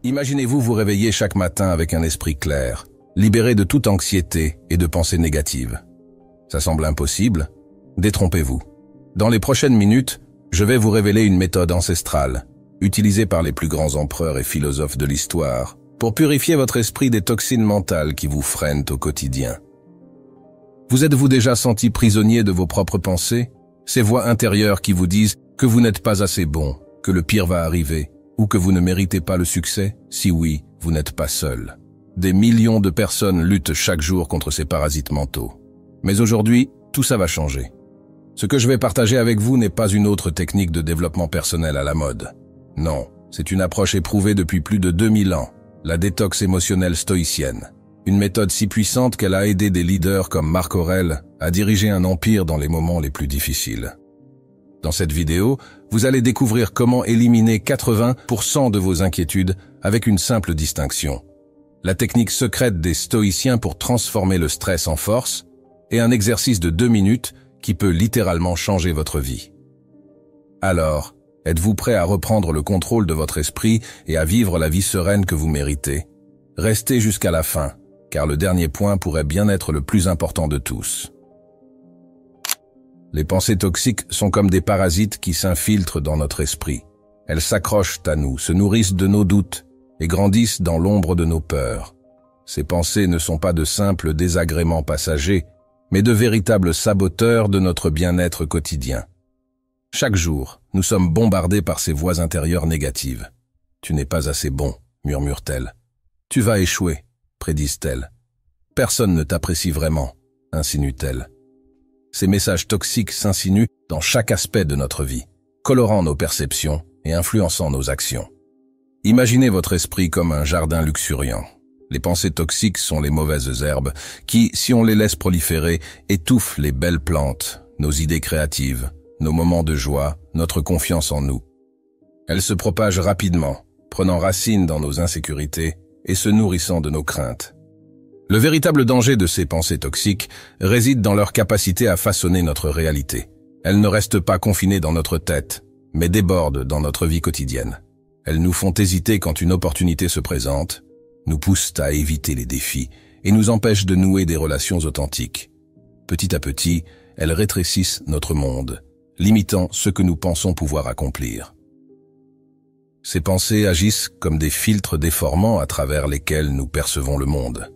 Imaginez-vous vous réveiller chaque matin avec un esprit clair, libéré de toute anxiété et de pensées négatives. Ça semble impossible? Détrompez-vous. Dans les prochaines minutes, je vais vous révéler une méthode ancestrale, utilisée par les plus grands empereurs et philosophes de l'histoire, pour purifier votre esprit des toxines mentales qui vous freinent au quotidien. Vous êtes-vous déjà senti prisonnier de vos propres pensées? Ces voix intérieures qui vous disent que vous n'êtes pas assez bon, que le pire va arriver, ou que vous ne méritez pas le succès? Si oui, vous n'êtes pas seul. Des millions de personnes luttent chaque jour contre ces parasites mentaux. Mais aujourd'hui, tout ça va changer. Ce que je vais partager avec vous n'est pas une autre technique de développement personnel à la mode. Non, c'est une approche éprouvée depuis plus de 2000 ans, la détox émotionnelle stoïcienne. Une méthode si puissante qu'elle a aidé des leaders comme Marc Aurèle à diriger un empire dans les moments les plus difficiles. Dans cette vidéo, vous allez découvrir comment éliminer 80% de vos inquiétudes avec une simple distinction. La technique secrète des stoïciens pour transformer le stress en force et un exercice de 2 minutes qui peut littéralement changer votre vie. Alors, êtes-vous prêt à reprendre le contrôle de votre esprit et à vivre la vie sereine que vous méritez? Restez jusqu'à la fin, car le dernier point pourrait bien être le plus important de tous. Les pensées toxiques sont comme des parasites qui s'infiltrent dans notre esprit. Elles s'accrochent à nous, se nourrissent de nos doutes et grandissent dans l'ombre de nos peurs. Ces pensées ne sont pas de simples désagréments passagers, mais de véritables saboteurs de notre bien-être quotidien. Chaque jour, nous sommes bombardés par ces voix intérieures négatives. « Tu n'es pas assez bon », murmure-t-elle. « Tu vas échouer », prédisent-elles. « Personne ne t'apprécie vraiment », insinue-t-elle. Ces messages toxiques s'insinuent dans chaque aspect de notre vie, colorant nos perceptions et influençant nos actions. Imaginez votre esprit comme un jardin luxuriant. Les pensées toxiques sont les mauvaises herbes qui, si on les laisse proliférer, étouffent les belles plantes, nos idées créatives, nos moments de joie, notre confiance en nous. Elles se propagent rapidement, prenant racine dans nos insécurités et se nourrissant de nos craintes. Le véritable danger de ces pensées toxiques réside dans leur capacité à façonner notre réalité. Elles ne restent pas confinées dans notre tête, mais débordent dans notre vie quotidienne. Elles nous font hésiter quand une opportunité se présente, nous poussent à éviter les défis et nous empêchent de nouer des relations authentiques. Petit à petit, elles rétrécissent notre monde, limitant ce que nous pensons pouvoir accomplir. Ces pensées agissent comme des filtres déformants à travers lesquels nous percevons le monde.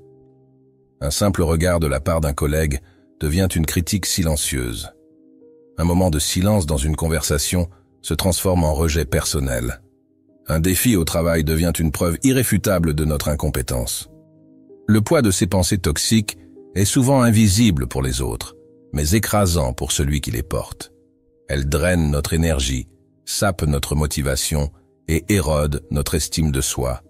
Un simple regard de la part d'un collègue devient une critique silencieuse. Un moment de silence dans une conversation se transforme en rejet personnel. Un défi au travail devient une preuve irréfutable de notre incompétence. Le poids de ces pensées toxiques est souvent invisible pour les autres, mais écrasant pour celui qui les porte. Elles drainent notre énergie, sapent notre motivation et érodent notre estime de soi.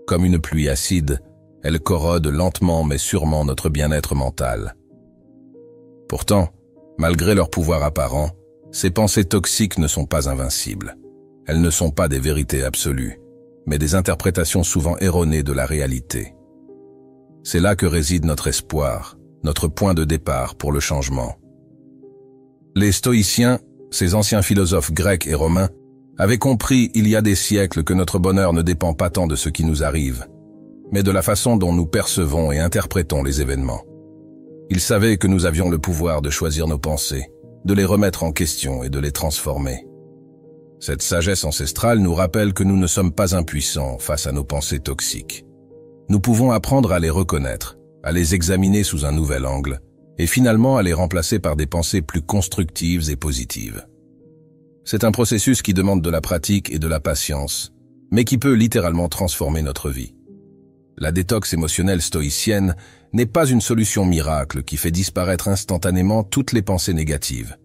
Comme une pluie acide, elles corrodent lentement mais sûrement notre bien-être mental. Pourtant, malgré leur pouvoir apparent, ces pensées toxiques ne sont pas invincibles. Elles ne sont pas des vérités absolues, mais des interprétations souvent erronées de la réalité. C'est là que réside notre espoir, notre point de départ pour le changement. Les stoïciens, ces anciens philosophes grecs et romains, avaient compris il y a des siècles que notre bonheur ne dépend pas tant de ce qui nous arrive, mais de la façon dont nous percevons et interprétons les événements. Ils savaient que nous avions le pouvoir de choisir nos pensées, de les remettre en question et de les transformer. Cette sagesse ancestrale nous rappelle que nous ne sommes pas impuissants face à nos pensées toxiques. Nous pouvons apprendre à les reconnaître, à les examiner sous un nouvel angle, et finalement à les remplacer par des pensées plus constructives et positives. C'est un processus qui demande de la pratique et de la patience, mais qui peut littéralement transformer notre vie. La détox émotionnelle stoïcienne n'est pas une solution miracle qui fait disparaître instantanément toutes les pensées négatives.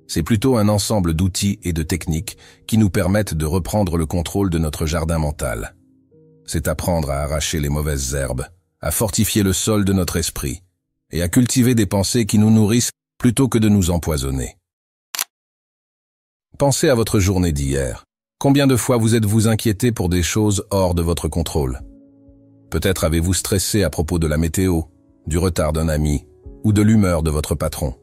C'est plutôt un ensemble d'outils et de techniques qui nous permettent de reprendre le contrôle de notre jardin mental. C'est apprendre à arracher les mauvaises herbes, à fortifier le sol de notre esprit et à cultiver des pensées qui nous nourrissent plutôt que de nous empoisonner. Pensez à votre journée d'hier. Combien de fois vous êtes-vous inquiété pour des choses hors de votre contrôle? Peut-être avez-vous stressé à propos de la météo, du retard d'un ami ou de l'humeur de votre patron.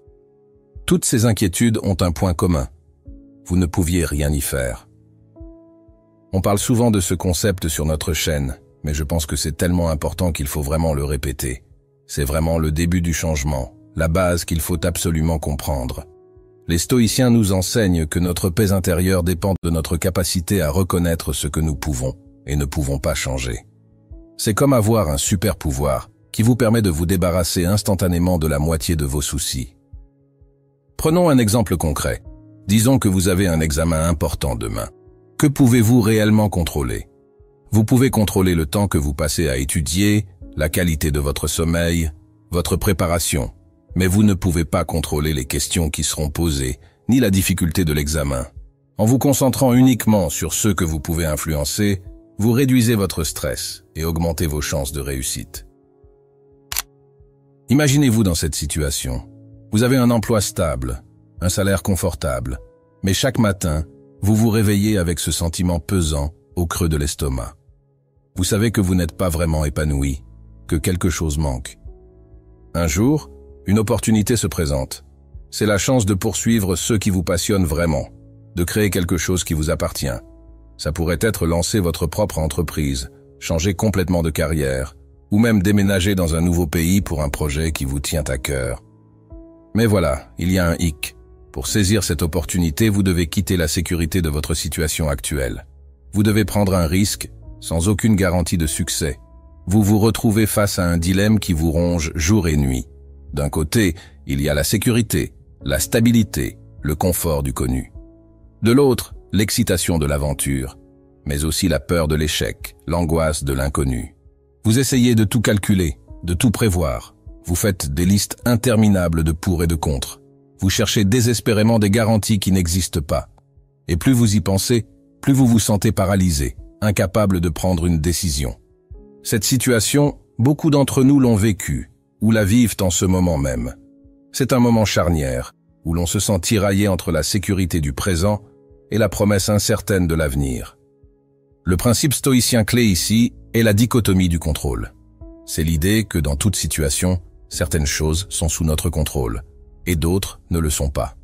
Toutes ces inquiétudes ont un point commun. Vous ne pouviez rien y faire. On parle souvent de ce concept sur notre chaîne, mais je pense que c'est tellement important qu'il faut vraiment le répéter. C'est vraiment le début du changement, la base qu'il faut absolument comprendre. Les stoïciens nous enseignent que notre paix intérieure dépend de notre capacité à reconnaître ce que nous pouvons et ne pouvons pas changer. C'est comme avoir un super pouvoir qui vous permet de vous débarrasser instantanément de la moitié de vos soucis. Prenons un exemple concret. Disons que vous avez un examen important demain. Que pouvez-vous réellement contrôler? Vous pouvez contrôler le temps que vous passez à étudier, la qualité de votre sommeil, votre préparation, mais vous ne pouvez pas contrôler les questions qui seront posées, ni la difficulté de l'examen. En vous concentrant uniquement sur ce que vous pouvez influencer, vous réduisez votre stress et augmentez vos chances de réussite. Imaginez-vous dans cette situation. Vous avez un emploi stable, un salaire confortable, mais chaque matin, vous vous réveillez avec ce sentiment pesant au creux de l'estomac. Vous savez que vous n'êtes pas vraiment épanoui, que quelque chose manque. Un jour, une opportunité se présente. C'est la chance de poursuivre ce qui vous passionne vraiment, de créer quelque chose qui vous appartient. Ça pourrait être lancer votre propre entreprise, changer complètement de carrière, ou même déménager dans un nouveau pays pour un projet qui vous tient à cœur. Mais voilà, il y a un hic. Pour saisir cette opportunité, vous devez quitter la sécurité de votre situation actuelle. Vous devez prendre un risque, sans aucune garantie de succès. Vous vous retrouvez face à un dilemme qui vous ronge jour et nuit. D'un côté, il y a la sécurité, la stabilité, le confort du connu. De l'autre, l'excitation de l'aventure, mais aussi la peur de l'échec, l'angoisse de l'inconnu. Vous essayez de tout calculer, de tout prévoir. Vous faites des listes interminables de pour et de contre. Vous cherchez désespérément des garanties qui n'existent pas. Et plus vous y pensez, plus vous vous sentez paralysé, incapable de prendre une décision. Cette situation, beaucoup d'entre nous l'ont vécue, ou la vivent en ce moment même. C'est un moment charnière, où l'on se sent tiraillé entre la sécurité du présent et la promesse incertaine de l'avenir. Le principe stoïcien clé ici est la dichotomie du contrôle. C'est l'idée que dans toute situation, certaines choses sont sous notre contrôle, et d'autres ne le sont pas.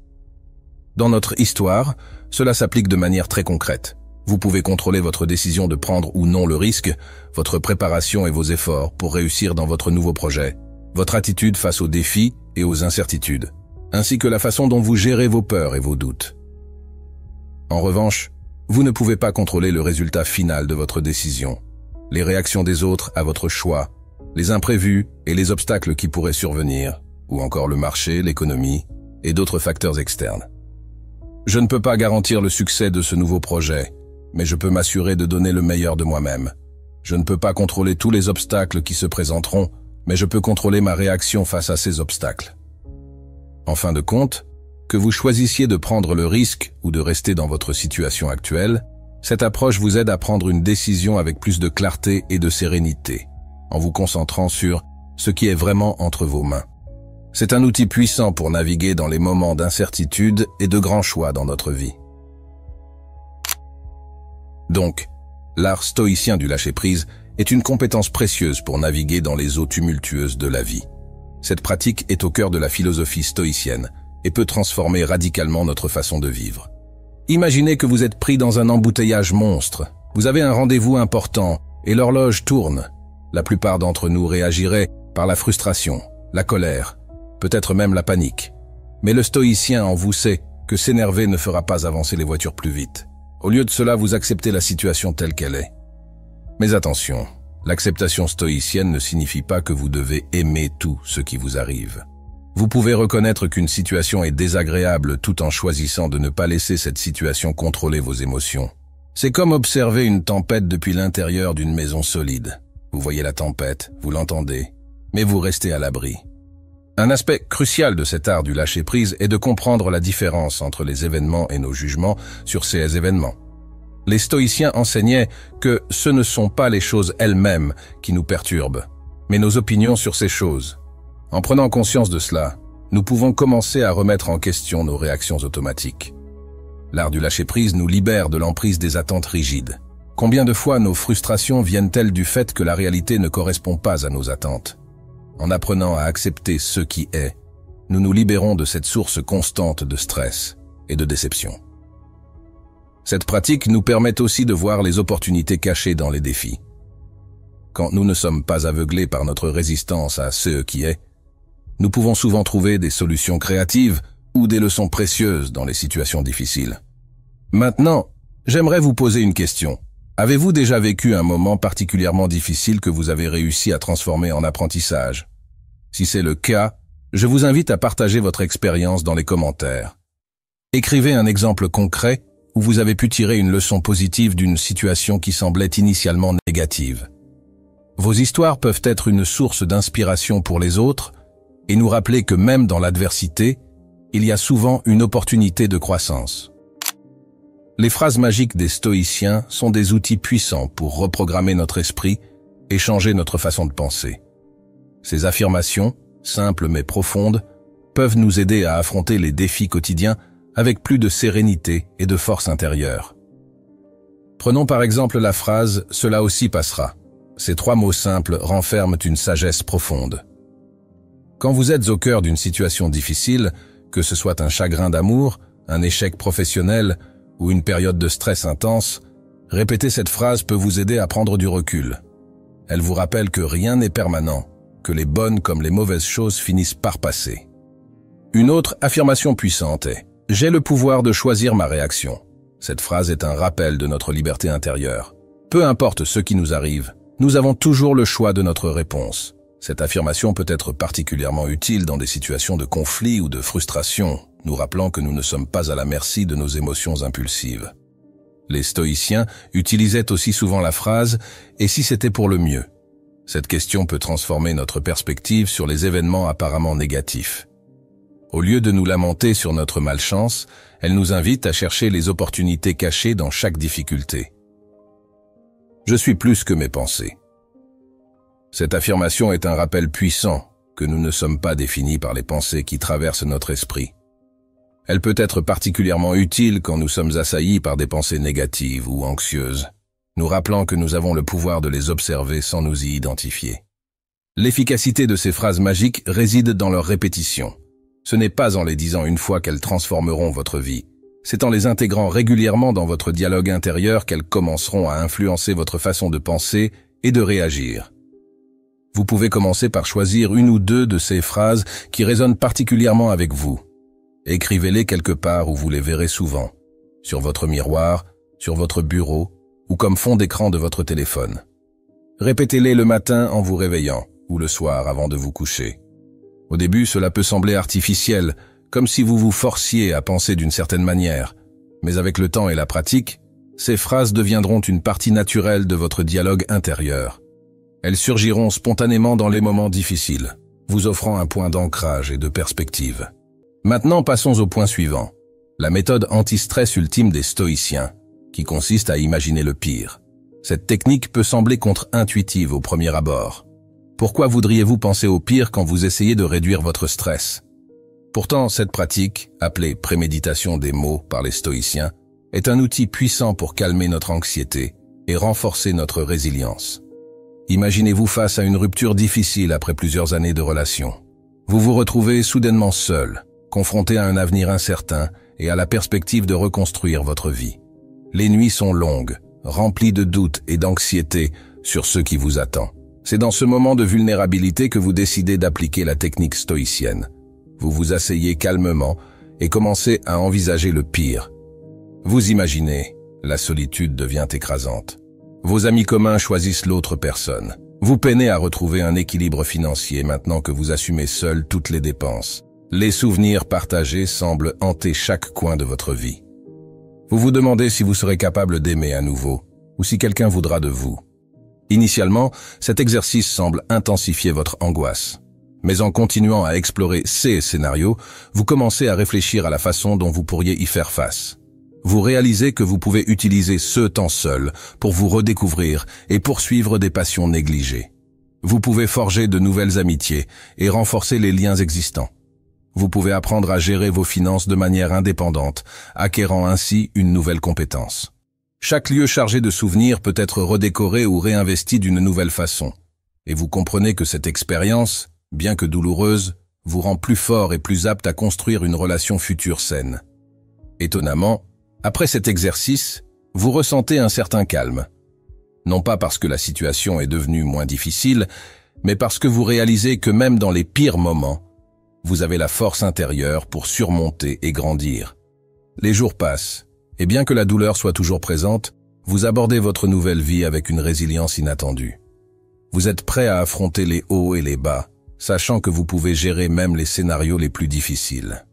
Dans notre histoire, cela s'applique de manière très concrète. Vous pouvez contrôler votre décision de prendre ou non le risque, votre préparation et vos efforts pour réussir dans votre nouveau projet, votre attitude face aux défis et aux incertitudes, ainsi que la façon dont vous gérez vos peurs et vos doutes. En revanche, vous ne pouvez pas contrôler le résultat final de votre décision, les réactions des autres à votre choix, les imprévus et les obstacles qui pourraient survenir, ou encore le marché, l'économie et d'autres facteurs externes. Je ne peux pas garantir le succès de ce nouveau projet, mais je peux m'assurer de donner le meilleur de moi-même. Je ne peux pas contrôler tous les obstacles qui se présenteront, mais je peux contrôler ma réaction face à ces obstacles. En fin de compte, que vous choisissiez de prendre le risque ou de rester dans votre situation actuelle, cette approche vous aide à prendre une décision avec plus de clarté et de sérénité, en vous concentrant sur ce qui est vraiment entre vos mains. C'est un outil puissant pour naviguer dans les moments d'incertitude et de grands choix dans notre vie. Donc, l'art stoïcien du lâcher-prise est une compétence précieuse pour naviguer dans les eaux tumultueuses de la vie. Cette pratique est au cœur de la philosophie stoïcienne et peut transformer radicalement notre façon de vivre. Imaginez que vous êtes pris dans un embouteillage monstre. Vous avez un rendez-vous important et l'horloge tourne. La plupart d'entre nous réagiraient par la frustration, la colère, peut-être même la panique. Mais le stoïcien en vous sait que s'énerver ne fera pas avancer les voitures plus vite. Au lieu de cela, vous acceptez la situation telle qu'elle est. Mais attention, l'acceptation stoïcienne ne signifie pas que vous devez aimer tout ce qui vous arrive. Vous pouvez reconnaître qu'une situation est désagréable tout en choisissant de ne pas laisser cette situation contrôler vos émotions. C'est comme observer une tempête depuis l'intérieur d'une maison solide. Vous voyez la tempête, vous l'entendez, mais vous restez à l'abri. Un aspect crucial de cet art du lâcher-prise est de comprendre la différence entre les événements et nos jugements sur ces événements. Les stoïciens enseignaient que ce ne sont pas les choses elles-mêmes qui nous perturbent, mais nos opinions sur ces choses. En prenant conscience de cela, nous pouvons commencer à remettre en question nos réactions automatiques. L'art du lâcher-prise nous libère de l'emprise des attentes rigides. Combien de fois nos frustrations viennent-elles du fait que la réalité ne correspond pas à nos attentes? En apprenant à accepter ce qui est, nous nous libérons de cette source constante de stress et de déception. Cette pratique nous permet aussi de voir les opportunités cachées dans les défis. Quand nous ne sommes pas aveuglés par notre résistance à ce qui est, nous pouvons souvent trouver des solutions créatives ou des leçons précieuses dans les situations difficiles. Maintenant, j'aimerais vous poser une question. Avez-vous déjà vécu un moment particulièrement difficile que vous avez réussi à transformer en apprentissage? Si c'est le cas, je vous invite à partager votre expérience dans les commentaires. Écrivez un exemple concret où vous avez pu tirer une leçon positive d'une situation qui semblait initialement négative. Vos histoires peuvent être une source d'inspiration pour les autres et nous rappeler que même dans l'adversité, il y a souvent une opportunité de croissance. Les phrases magiques des stoïciens sont des outils puissants pour reprogrammer notre esprit et changer notre façon de penser. Ces affirmations, simples mais profondes, peuvent nous aider à affronter les défis quotidiens avec plus de sérénité et de force intérieure. Prenons par exemple la phrase « cela aussi passera ». Ces 3 mots simples renferment une sagesse profonde. Quand vous êtes au cœur d'une situation difficile, que ce soit un chagrin d'amour, un échec professionnel ou une période de stress intense, répéter cette phrase peut vous aider à prendre du recul. Elle vous rappelle que rien n'est permanent, que les bonnes comme les mauvaises choses finissent par passer. Une autre affirmation puissante est « j'ai le pouvoir de choisir ma réaction ». Cette phrase est un rappel de notre liberté intérieure. Peu importe ce qui nous arrive, nous avons toujours le choix de notre réponse. Cette affirmation peut être particulièrement utile dans des situations de conflit ou de frustration, nous rappelant que nous ne sommes pas à la merci de nos émotions impulsives. Les stoïciens utilisaient aussi souvent la phrase « et si c'était pour le mieux ». Cette question peut transformer notre perspective sur les événements apparemment négatifs. Au lieu de nous lamenter sur notre malchance, elle nous invite à chercher les opportunités cachées dans chaque difficulté. Je suis plus que mes pensées. Cette affirmation est un rappel puissant que nous ne sommes pas définis par les pensées qui traversent notre esprit. Elle peut être particulièrement utile quand nous sommes assaillis par des pensées négatives ou anxieuses, nous rappelant que nous avons le pouvoir de les observer sans nous y identifier. L'efficacité de ces phrases magiques réside dans leur répétition. Ce n'est pas en les disant une fois qu'elles transformeront votre vie. C'est en les intégrant régulièrement dans votre dialogue intérieur qu'elles commenceront à influencer votre façon de penser et de réagir. Vous pouvez commencer par choisir une ou 2 de ces phrases qui résonnent particulièrement avec vous. Écrivez-les quelque part où vous les verrez souvent, sur votre miroir, sur votre bureau ou comme fond d'écran de votre téléphone. Répétez-les le matin en vous réveillant ou le soir avant de vous coucher. Au début, cela peut sembler artificiel, comme si vous vous forciez à penser d'une certaine manière. Mais avec le temps et la pratique, ces phrases deviendront une partie naturelle de votre dialogue intérieur. Elles surgiront spontanément dans les moments difficiles, vous offrant un point d'ancrage et de perspective. Maintenant, passons au point suivant. La méthode anti-stress ultime des stoïciens, qui consiste à imaginer le pire. Cette technique peut sembler contre-intuitive au premier abord. Pourquoi voudriez-vous penser au pire quand vous essayez de réduire votre stress? Pourtant, cette pratique, appelée préméditation des mots par les stoïciens, est un outil puissant pour calmer notre anxiété et renforcer notre résilience. Imaginez-vous face à une rupture difficile après plusieurs années de relation. Vous vous retrouvez soudainement seul, confronté à un avenir incertain et à la perspective de reconstruire votre vie. Les nuits sont longues, remplies de doutes et d'anxiété sur ce qui vous attend. C'est dans ce moment de vulnérabilité que vous décidez d'appliquer la technique stoïcienne. Vous vous asseyez calmement et commencez à envisager le pire. Vous imaginez, la solitude devient écrasante. Vos amis communs choisissent l'autre personne. Vous peinez à retrouver un équilibre financier maintenant que vous assumez seul toutes les dépenses. Les souvenirs partagés semblent hanter chaque coin de votre vie. Vous vous demandez si vous serez capable d'aimer à nouveau, ou si quelqu'un voudra de vous. Initialement, cet exercice semble intensifier votre angoisse. Mais en continuant à explorer ces scénarios, vous commencez à réfléchir à la façon dont vous pourriez y faire face. Vous réalisez que vous pouvez utiliser ce temps seul pour vous redécouvrir et poursuivre des passions négligées. Vous pouvez forger de nouvelles amitiés et renforcer les liens existants. Vous pouvez apprendre à gérer vos finances de manière indépendante, acquérant ainsi une nouvelle compétence. Chaque lieu chargé de souvenirs peut être redécoré ou réinvesti d'une nouvelle façon. Et vous comprenez que cette expérience, bien que douloureuse, vous rend plus fort et plus apte à construire une relation future saine. Étonnamment, Après cet exercice, vous ressentez un certain calme. Non pas parce que la situation est devenue moins difficile, mais parce que vous réalisez que même dans les pires moments, vous avez la force intérieure pour surmonter et grandir. Les jours passent, et bien que la douleur soit toujours présente, vous abordez votre nouvelle vie avec une résilience inattendue. Vous êtes prêt à affronter les hauts et les bas, sachant que vous pouvez gérer même les scénarios les plus difficiles.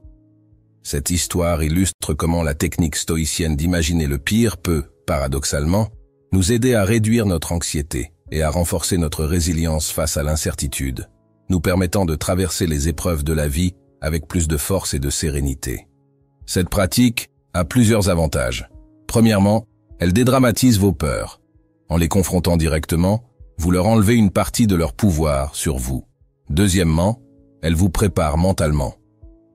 Cette histoire illustre comment la technique stoïcienne d'imaginer le pire peut, paradoxalement, nous aider à réduire notre anxiété et à renforcer notre résilience face à l'incertitude, nous permettant de traverser les épreuves de la vie avec plus de force et de sérénité. Cette pratique a plusieurs avantages. Premièrement, elle dédramatise vos peurs. En les confrontant directement, vous leur enlevez une partie de leur pouvoir sur vous. Deuxièmement, elle vous prépare mentalement.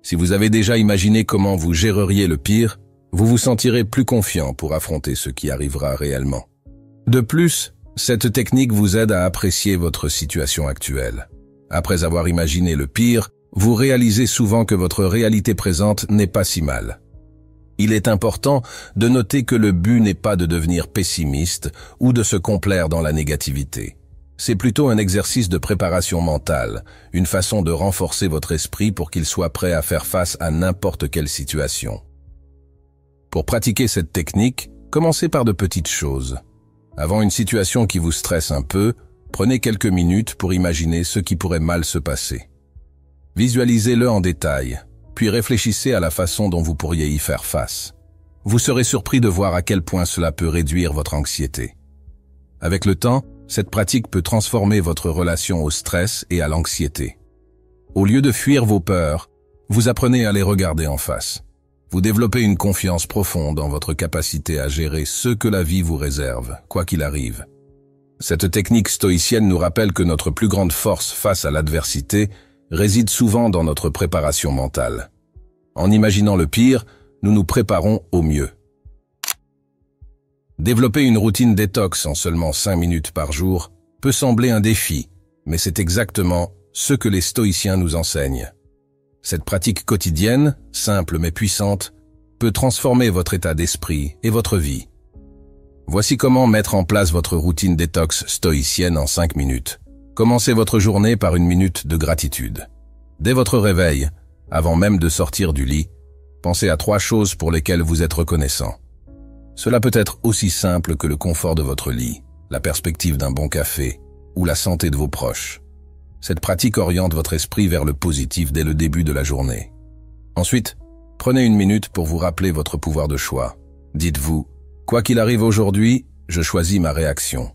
Si vous avez déjà imaginé comment vous géreriez le pire, vous vous sentirez plus confiant pour affronter ce qui arrivera réellement. De plus, cette technique vous aide à apprécier votre situation actuelle. Après avoir imaginé le pire, vous réalisez souvent que votre réalité présente n'est pas si mal. Il est important de noter que le but n'est pas de devenir pessimiste ou de se complaire dans la négativité. C'est plutôt un exercice de préparation mentale, une façon de renforcer votre esprit pour qu'il soit prêt à faire face à n'importe quelle situation. Pour pratiquer cette technique, commencez par de petites choses. Avant une situation qui vous stresse un peu, prenez quelques minutes pour imaginer ce qui pourrait mal se passer. Visualisez-le en détail, puis réfléchissez à la façon dont vous pourriez y faire face. Vous serez surpris de voir à quel point cela peut réduire votre anxiété. Avec le temps, cette pratique peut transformer votre relation au stress et à l'anxiété. Au lieu de fuir vos peurs, vous apprenez à les regarder en face. Vous développez une confiance profonde en votre capacité à gérer ce que la vie vous réserve, quoi qu'il arrive. Cette technique stoïcienne nous rappelle que notre plus grande force face à l'adversité réside souvent dans notre préparation mentale. En imaginant le pire, nous nous préparons au mieux. Développer une routine détox en seulement 5 minutes par jour peut sembler un défi, mais c'est exactement ce que les stoïciens nous enseignent. Cette pratique quotidienne, simple mais puissante, peut transformer votre état d'esprit et votre vie. Voici comment mettre en place votre routine détox stoïcienne en 5 minutes. Commencez votre journée par 1 minute de gratitude. Dès votre réveil, avant même de sortir du lit, pensez à 3 choses pour lesquelles vous êtes reconnaissant. Cela peut être aussi simple que le confort de votre lit, la perspective d'un bon café ou la santé de vos proches. Cette pratique oriente votre esprit vers le positif dès le début de la journée. Ensuite, prenez 1 minute pour vous rappeler votre pouvoir de choix. Dites-vous, quoi qu'il arrive aujourd'hui, je choisis ma réaction.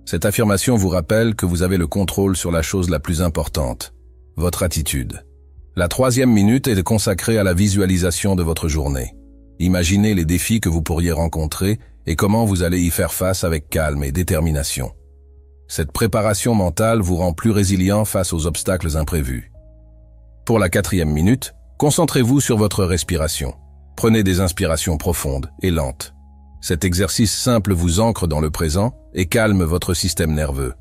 Cette affirmation vous rappelle que vous avez le contrôle sur la chose la plus importante, votre attitude. La 3e minute est consacrée à la visualisation de votre journée. Imaginez les défis que vous pourriez rencontrer et comment vous allez y faire face avec calme et détermination. Cette préparation mentale vous rend plus résilient face aux obstacles imprévus. Pour la 4e minute, concentrez-vous sur votre respiration. Prenez des inspirations profondes et lentes. Cet exercice simple vous ancre dans le présent et calme votre système nerveux.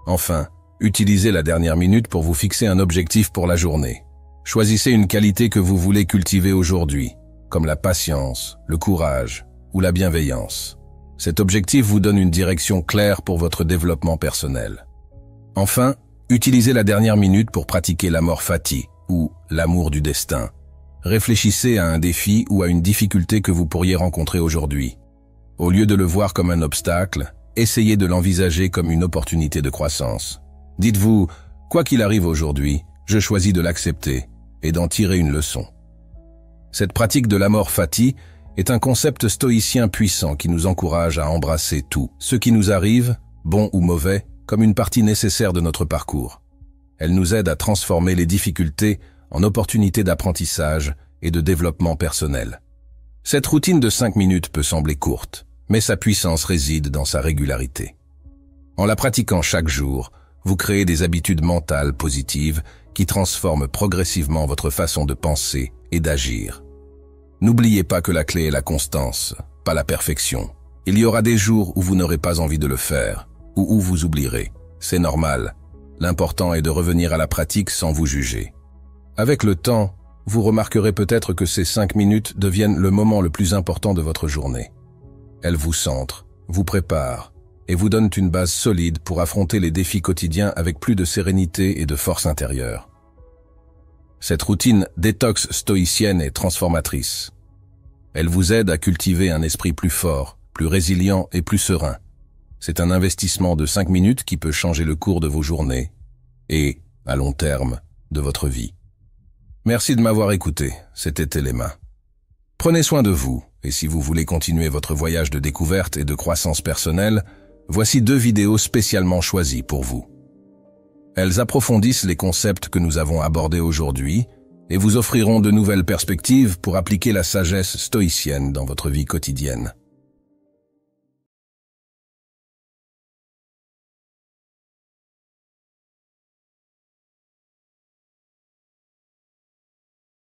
Enfin, utilisez la dernière minute pour vous fixer un objectif pour la journée. Choisissez une qualité que vous voulez cultiver aujourd'hui, comme la patience, le courage ou la bienveillance. Cet objectif vous donne une direction claire pour votre développement personnel. Enfin, utilisez la dernière minute pour pratiquer l'amor fati, ou l'amour du destin. Réfléchissez à un défi ou à une difficulté que vous pourriez rencontrer aujourd'hui. Au lieu de le voir comme un obstacle, essayez de l'envisager comme une opportunité de croissance. Dites-vous, quoi qu'il arrive aujourd'hui, je choisis de l'accepter et d'en tirer une leçon. Cette pratique de l'amor fati est un concept stoïcien puissant qui nous encourage à embrasser tout, ce qui nous arrive, bon ou mauvais, comme une partie nécessaire de notre parcours. Elle nous aide à transformer les difficultés en opportunités d'apprentissage et de développement personnel. Cette routine de 5 minutes peut sembler courte, mais sa puissance réside dans sa régularité. En la pratiquant chaque jour, vous créez des habitudes mentales positives qui transforment progressivement votre façon de penser et d'agir. N'oubliez pas que la clé est la constance, pas la perfection. Il y aura des jours où vous n'aurez pas envie de le faire, ou où vous oublierez. C'est normal. L'important est de revenir à la pratique sans vous juger. Avec le temps, vous remarquerez peut-être que ces 5 minutes deviennent le moment le plus important de votre journée. Elles vous centrent, vous préparent et vous donnent une base solide pour affronter les défis quotidiens avec plus de sérénité et de force intérieure. Cette routine détox stoïcienne est transformatrice. Elle vous aide à cultiver un esprit plus fort, plus résilient et plus serein. C'est un investissement de 5 minutes qui peut changer le cours de vos journées et, à long terme, de votre vie. Merci de m'avoir écouté, c'était Téléma. Prenez soin de vous, et si vous voulez continuer votre voyage de découverte et de croissance personnelle, voici 2 vidéos spécialement choisies pour vous. Elles approfondissent les concepts que nous avons abordés aujourd'hui et vous offriront de nouvelles perspectives pour appliquer la sagesse stoïcienne dans votre vie quotidienne.